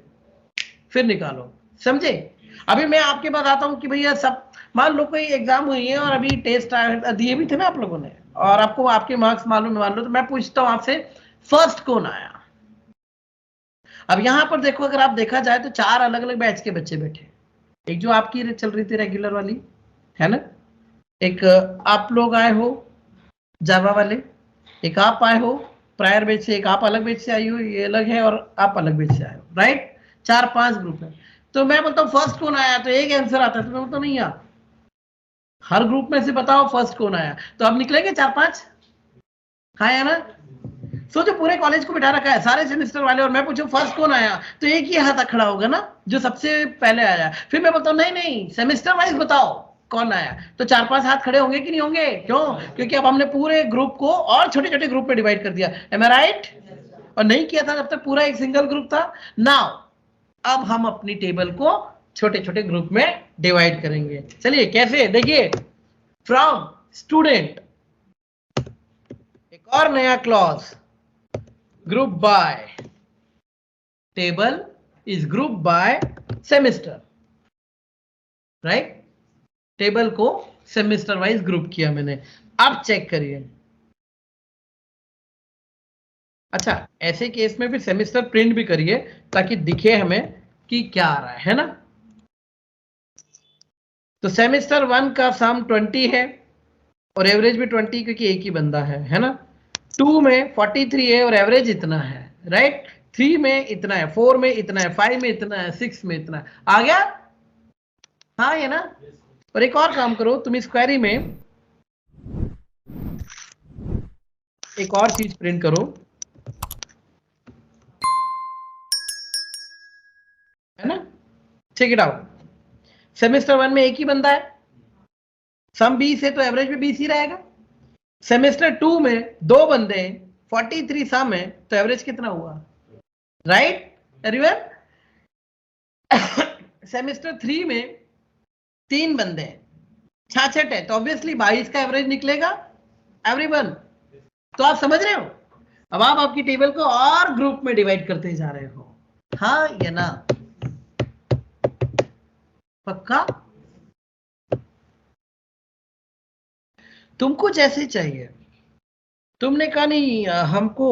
फिर निकालो, समझे। अभी मैं आपके पास आता हूं कि भैया सब, मान लो कोई एग्जाम हुई है और अभी टेस्ट दिए भी थे ना आप लोगों ने, और आपको आपके मार्क्स मालूम मान लो, तो मैं पूछता हूं आपसे फर्स्ट कौन आया। अब यहां पर देखो, अगर आप देखा जाए तो 4 अलग अलग बैच के बच्चे बैठे, एक जो आपकी चल रही थी रेगुलर वाली, है ना, एक आप लोग आए हो जावा वाले, एक आप आए हो प्रायर बैच से, एक आप अलग बैच से आई हो, ये अलग है, और आप अलग बैच से आए हो, राइट। 4-5 ग्रुप है। तो मैं बोलता हूँ फर्स्ट कौन आया, तो एक आंसर आता है, तो मैं बोलता नहीं यार, हर ग्रुप में से बताओ फर्स्ट कौन आया, तो अब निकलेंगे 4-5, हाँ या ना। सोचो पूरे कॉलेज को बिठा रखा है सारे सेमेस्टर वाले, और मैं पूछूं फर्स्ट कौन आया, तो एक ही हाथ खड़ा होगा ना जो सबसे पहले आया। फिर मैं बोलता हूँ नहीं नहीं सेमेस्टर वाइज बताओ कौन आया, तो 4-5 हाथ खड़े होंगे कि नहीं होंगे, क्यों, क्योंकि अब हमने पूरे ग्रुप को और छोटे छोटे ग्रुप में डिवाइड कर दिया, एम आई राइट। और नहीं किया था जब तक पूरा एक सिंगल ग्रुप था। नाउ अब हम अपनी टेबल को छोटे छोटे ग्रुप में डिवाइड करेंगे, चलिए कैसे, देखिए, फ्रॉम स्टूडेंट, एक और नया clause, group by, table is group by semester, right. Table को सेमेस्टर वाइज ग्रुप किया मैंने। अब चेक करिए, अच्छा ऐसे केस में फिर सेमेस्टर प्रिंट भी करिए ताकि दिखे हमें कि क्या आ रहा है ना। तो सेमेस्टर 1 का सम 20 है और एवरेज भी 20, क्योंकि एक ही बंदा है ना। 2 में 43 है और एवरेज इतना है, राइट। 3 में इतना है, 4 में इतना है, 5 में इतना है, 6 में इतना है, आ गया, हाँ ये ना। और एक और काम करो, तुम इस क्वेरी में एक और चीज प्रिंट करो, है ना, चेक इट आउट। सेमेस्टर 1 में एक ही बंदा है, सम 20 है तो एवरेज भी 20 ही रहेगा। सेमेस्टर 2 में 2 बंदे हैं, 43 सम है, तो एवरेज कितना हुआ, राइट एवरीवन। सेमेस्टर 3 में 3 बंदे हैं, 66 है, तो ऑब्वियसली 22 का एवरेज निकलेगा एवरीवन। तो आप समझ रहे हो, अब आप आपकी टेबल को और ग्रुप में डिवाइड करते जा रहे हो, हाँ या ना, पक्का। तुमको जैसे चाहिए, तुमने कहा नहीं हमको,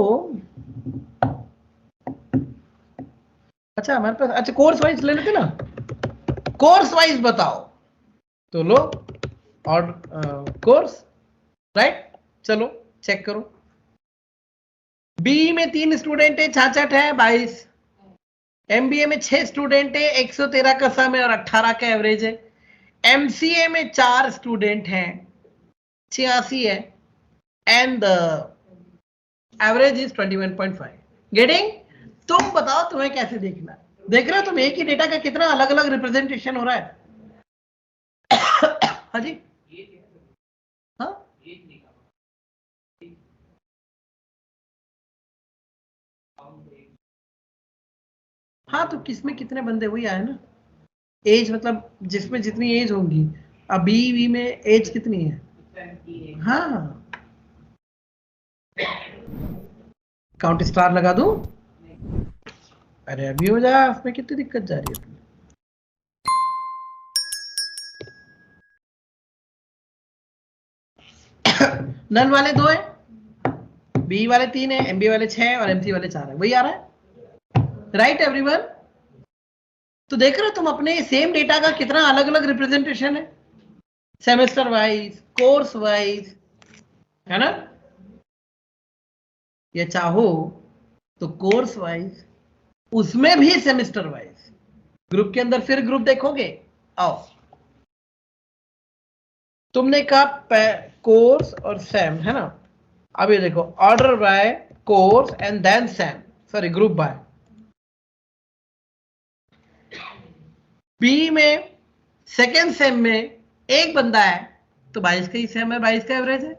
बचा हमारे पास। अच्छा कोर्स वाइज ले लेते ना, कोर्स वाइज बताओ तो लो और कोर्स, राइट। चलो चेक करो, बी में 3 स्टूडेंट है, 66 है 22। एमबीए में 6 स्टूडेंट है, 113 का सम है और 18 का एवरेज है। एमसीए में 4 स्टूडेंट हैं, 86 है एंड एवरेज इज 21.5। गेटिंग? तुम बताओ तुम्हें कैसे देखना है। देख रहे हो तुम एक ही डेटा का कितना अलग अलग रिप्रेजेंटेशन हो रहा है। हाँ जी, हाँ हाँ, तो किसमें कितने बंदे वही आए ना। एज मतलब जिसमें जितनी एज होगी। अब बी में एज कितनी है? हाँ, काउंट स्टार लगा दूं? अरे अभी हो जाए, उसमें कितनी दिक्कत जा रही है तुम्हें। नल वाले 2 है, बी वाले 3 है, एमबी वाले 6 और एमसी वाले 4 है, वही आ रहा है, राइट एवरीवन। तो देख रहे हो तुम अपने सेम डेटा का कितना अलग अलग रिप्रेजेंटेशन है, सेमेस्टर वाइज, कोर्स वाइज, है ना। ये चाहो तो कोर्स वाइज, उसमें भी सेमेस्टर वाइज, ग्रुप के अंदर फिर ग्रुप देखोगे। आओ, तुमने कहा कोर्स और सैम, है ना। अब ये देखो, order by course and then sem, sorry group by. बी में सेकेंड सेम में एक बंदा है तो 22 का ही सेम है, 22 का एवरेज है।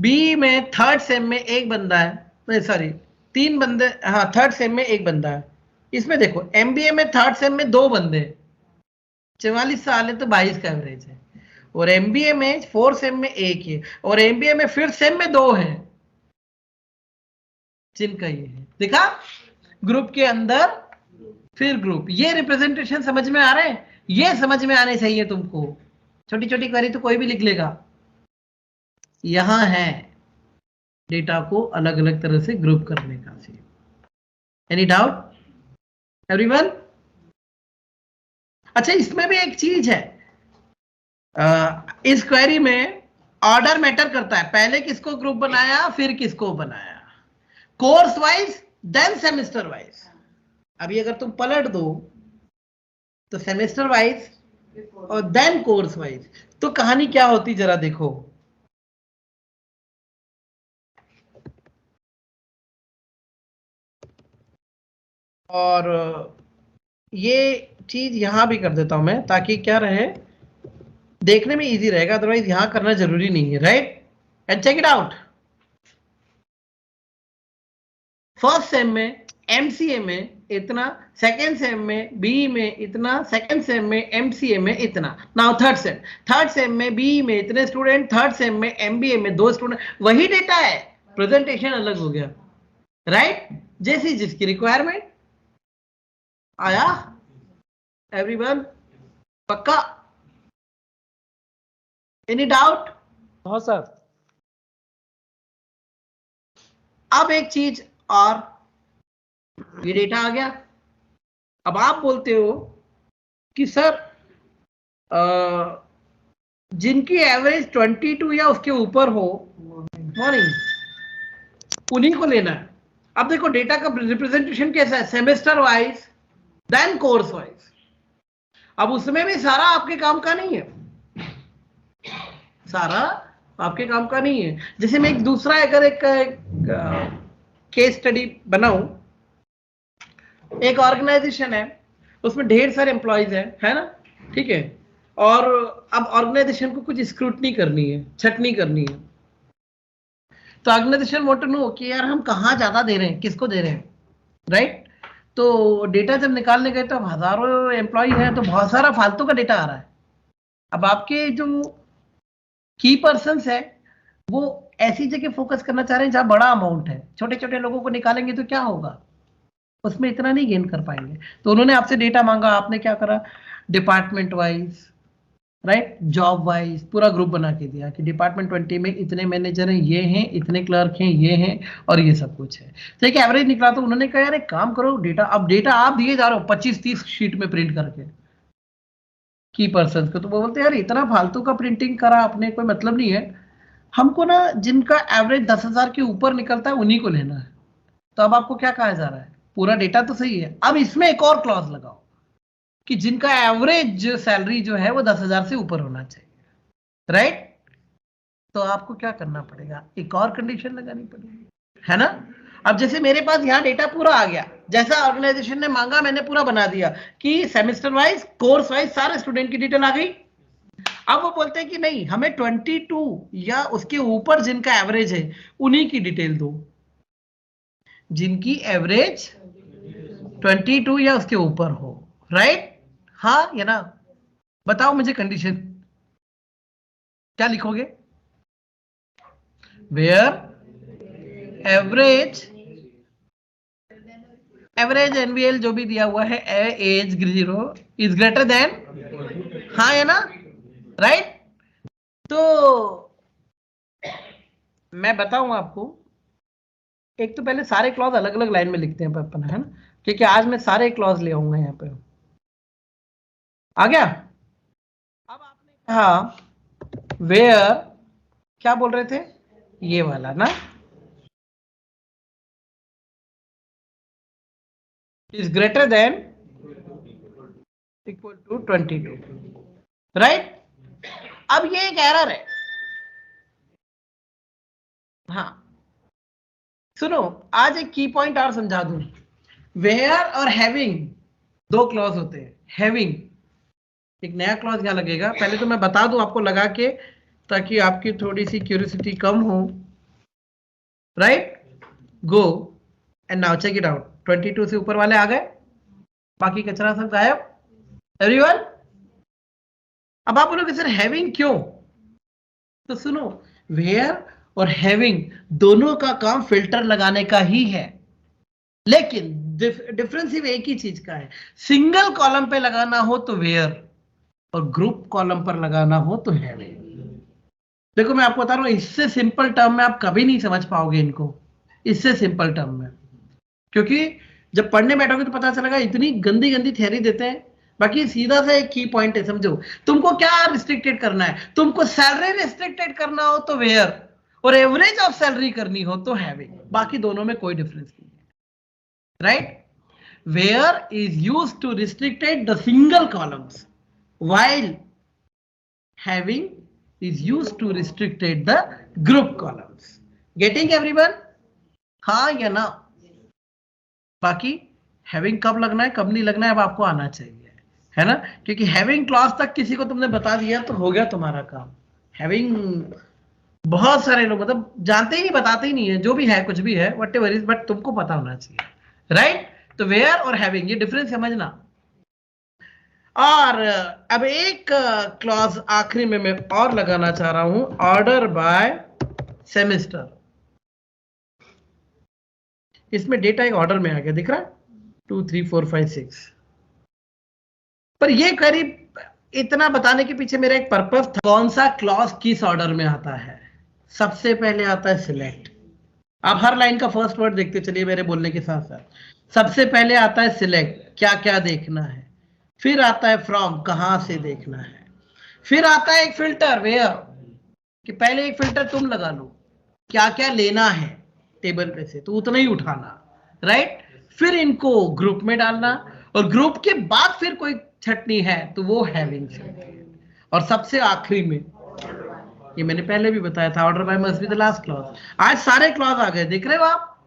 बी में थर्ड सेम में एक बंदा है, सॉरी 3 बंदे, हाँ थर्ड सेम में एक बंदा है। इसमें देखो एमबीए में थर्ड सेम में 2 बंदे, 44 साल है तो 22 का एवरेज है। और एमबीए में फोर्थ सेम में 1 है और एमबीए में फिफ्थ सेम में 2 है, जिनका ये है। देखा, ग्रुप के अंदर फिर ग्रुप। ये रिप्रेजेंटेशन समझ में आ रहे हैं? ये समझ में आने चाहिए तुमको। छोटी छोटी क्वेरी तो कोई भी लिख लेगा। यहां है डेटा को अलग अलग तरह से ग्रुप करने का। Any doubt everyone? अच्छा, इसमें भी एक चीज है, इस क्वेरी में ऑर्डर मैटर करता है। पहले किसको ग्रुप बनाया, फिर किसको बनाया, course wise then semester wise. अभी अगर तुम पलट दो तो सेमेस्टर वाइज और देन कोर्स वाइज, तो कहानी क्या होती जरा देखो। और ये चीज यहां भी कर देता हूं मैं, ताकि क्या रहे, देखने में इजी रहेगा, अदरवाइज यहां करना जरूरी नहीं है, right. And check it out. First sem में एमसीए में इतना, सेकेंड सेम में बी में इतना, सेकेंड सेम में एमसीए में इतना। नाउ थर्ड सेम में बी में इतने स्टूडेंट, थर्ड सेम में एमबीए में 2 स्टूडेंट। वही डेटा है, प्रेजेंटेशन अलग हो गया, राइट। जैसी जिसकी रिक्वायरमेंट। आया एवरीवन? पक्का? Any doubt? हाँ सर। अब एक चीज और, ये डेटा आ गया। अब आप बोलते हो कि सर जिनकी एवरेज 22 या उसके ऊपर हो, मॉर्निंग, उन्हीं को लेना है। अब देखो डेटा का रिप्रेजेंटेशन कैसा है, semester wise then course wise. अब उसमें भी सारा आपके काम का नहीं है, सारा आपके काम का नहीं है। जैसे मैं एक दूसरा अगर एक केस स्टडी बनाऊं, एक ऑर्गेनाइजेशन है, उसमें ढेर सारे एम्प्लॉइज है ना, ठीक है। और अब ऑर्गेनाइजेशन को कुछ स्क्रूटनी करनी है, छटनी करनी है। तो ऑर्गेनाइजेशन वांट टू नो कि यार हम कहाँ ज्यादा दे रहे हैं, किसको दे रहे हैं, राइट। तो डेटा जब निकालने गए तो हजारों एम्प्लॉय हैं, तो बहुत सारा फालतू का डेटा आ रहा है। अब आपके जो की पर्सन्स है वो ऐसी जगह फोकस करना चाह रहे हैं जहां बड़ा अमाउंट है। छोटे छोटे लोगों को निकालेंगे तो क्या होगा, उसमें इतना नहीं गेन कर पाएंगे। तो उन्होंने आपसे डेटा मांगा, आपने क्या करा, department wise, right, job wise पूरा ग्रुप बना के दिया कि डिपार्टमेंट 20 में इतने मैनेजर हैं, ये हैं, इतने क्लर्क हैं, ये हैं, और ये सब कुछ है। तो एक एवरेज निकला। तो उन्होंने कहा यार एक काम करो, डेटा, अब डेटा आप दिए जा रहे हो 25-30 शीट में प्रिंट करके की पर्सन को। तो वो बोलते यार इतना फालतू का प्रिंटिंग करा आपने, कोई मतलब नहीं है, हमको ना जिनका एवरेज 10,000 के ऊपर निकलता है उन्हीं को लेना है। तो अब आपको क्या कहा जा रहा है, पूरा डेटा तो सही है, अब इसमें एक और क्लॉज लगाओ कि जिनका एवरेज सैलरी जो है वो 10,000 से ऊपर होना चाहिए, राइट। तो आपको क्या करना पड़ेगा, एक और कंडीशन लगानी पड़ेगी, है ना। अब जैसे मेरे पास यहाँ डेटा पूरा आ गया, जैसा ऑर्गेनाइजेशन ने मांगा मैंने पूरा बना दिया कि सेमेस्टर वाइज, कोर्स वाइज सारे स्टूडेंट की डिटेल आ गई। अब वो बोलते हैं कि नहीं, हमें 22 या उसके ऊपर जिनका एवरेज है उन्हीं की डिटेल दो, जिनकी एवरेज 22 या उसके ऊपर हो, राइट। हाँ या ना, बताओ मुझे कंडीशन क्या लिखोगे। वेयर एवरेज एनवीएल जो भी दिया हुआ है, एज 0 इज ग्रेटर देन, हाँ या ना, राइट। तो मैं बताऊं आपको, एक तो पहले सारे क्लॉज अलग अलग लाइन में लिखते हैं अपन, है ना, क्योंकि आज मैं सारे क्लॉज ले आऊंगा यहाँ पे। आ गया। अब आपने कहा वेयर, क्या बोल रहे थे, ये वाला ना, is greater than equal to 22, right. अब ये एक एरर है। हाँ सुनो, आज एक की पॉइंट और समझा दूं। वेयर और हैविंग दो क्लॉज होते हैं। हैविंग एक नया क्लॉज क्या लगेगा, पहले तो मैं बता दूं आपको लगा के, ताकि आपकी थोड़ी सी क्यूरियोसिटी कम हो, right. Go and now check it out, 22 से ऊपर वाले आ गए, बाकी कचरा सब गायब, एवरीवन। अब आप बोलोगे सर हैविंग क्यों, तो सुनो, वेयर और हैविंग दोनों का काम फिल्टर लगाने का ही है, लेकिन डिफरेंस सिर्फ एक ही चीज का है। सिंगल कॉलम पे लगाना हो तो वेयर, और ग्रुप कॉलम पर लगाना हो तो हैविंग। देखो मैं आपको बता रहा हूं, इससे सिंपल टर्म में आप कभी नहीं समझ पाओगे इनको, इससे सिंपल टर्म में, क्योंकि जब पढ़ने बैठोगे तो पता चलेगा इतनी गंदी गंदी थ्योरी देते हैं। बाकी सीधा सा एक की पॉइंट है, समझो, तुमको क्या रिस्ट्रिक्टेड करना है, तुमको सैलरी रिस्ट्रिक्टेड करना हो तो वेयर, और एवरेज ऑफ सैलरी करनी हो तो हैविंग, बाकी दोनों में कोई डिफरेंस नहीं है, right. Where is used to restricted the single columns, while having is used to restricted the group columns. Getting everyone? हाँ या ना। बाकी having कब लगना है कब नहीं लगना है अब आपको आना चाहिए, है ना, क्योंकि having क्लॉज तक किसी को तुमने बता दिया तो हो गया तुम्हारा काम। having बहुत सारे लोग मतलब जानते ही नहीं, बताते ही नहीं है, जो भी है कुछ भी है वट एवर इज, बट तुमको पता होना चाहिए, राइट। तो वेयर और हैविंग ये डिफरेंस समझना। और अब एक क्लॉज आखिरी में मैं और लगाना चाह रहा हूं, ऑर्डर बाय सेमेस्टर। इसमें डेटा एक ऑर्डर में आ गया, दिख रहा है 2 3 4 5 6, पर ये करीब इतना बताने के पीछे मेरा एक पर्पस था, कौन सा क्लॉज किस ऑर्डर में आता है। सबसे पहले आता है सिलेक्ट। आप हर लाइन का फर्स्ट वर्ड देखते चलिए मेरे बोलने के साथ साथ। सबसे पहले आता है सिलेक्ट, क्या क्या देखना है, फिर आता है फ्रॉम, कहां से देखना है, फिर आता है एक फिल्टर वेयर, कि पहले एक फिल्टर तुम लगा लो, क्या क्या लेना है टेबल पे से तो उतना ही उठाना, राइट। फिर इनको ग्रुप में डालना, और ग्रुप के बाद फिर कोई छटनी है तो वो हैविंग से, और सबसे आखिरी में, ये मैंने पहले भी बताया था, order by must be the last clause. आज सारे क्लॉज आ गए, देख रहे हो आप,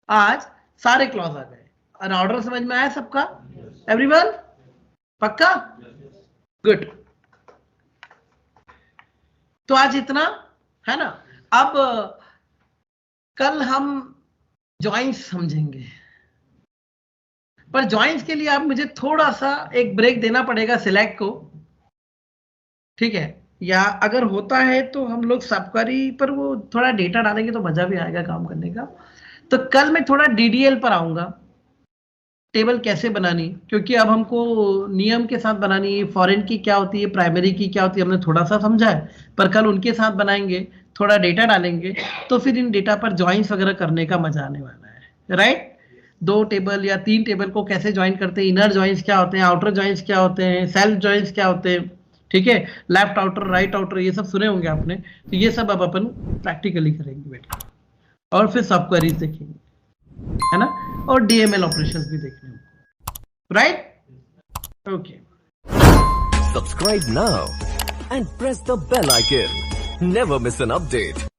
आज सारे क्लॉज आ गए, और ऑर्डर समझ में आया सबका, एवरीवन, पक्का, गुड। तो आज इतना है ना। अब कल हम जॉइंट्स समझेंगे, पर जॉइंट्स के लिए आप मुझे थोड़ा सा एक ब्रेक देना पड़ेगा सिलेक्ट को, ठीक है, या अगर होता है तो हम लोग सबकारी पर वो थोड़ा डेटा डालेंगे तो मजा भी आएगा काम करने का। तो कल मैं थोड़ा डीडीएल पर आऊंगा, टेबल कैसे बनानी, क्योंकि अब हमको नियम के साथ बनानी है। फॉरेन की क्या होती है, प्राइमरी की क्या होती है, हमने थोड़ा सा समझा है, पर कल उनके साथ बनाएंगे, थोड़ा डेटा डालेंगे, तो फिर इन डेटा पर ज्वाइंस वगैरह करने का मजा आने वाला है, राइट। 2 टेबल या 3 टेबल को कैसे ज्वाइन करते हैं, इनर ज्वाइंस क्या होते हैं, आउटर ज्वाइंस क्या होते हैं, सेल्फ ज्वाइंस क्या होते हैं, ठीक है, लेफ्ट आउटर, राइट आउटर, ये सब सुने होंगे आपने। तो ये सब अब अपन प्रैक्टिकली करेंगे बेटा, और फिर सब क्वेरीज देखेंगे, है ना, और डीएमएल ऑपरेशंस भी देखने होंगे, right. Okay, Subscribe now and press the bell icon. Never miss an update.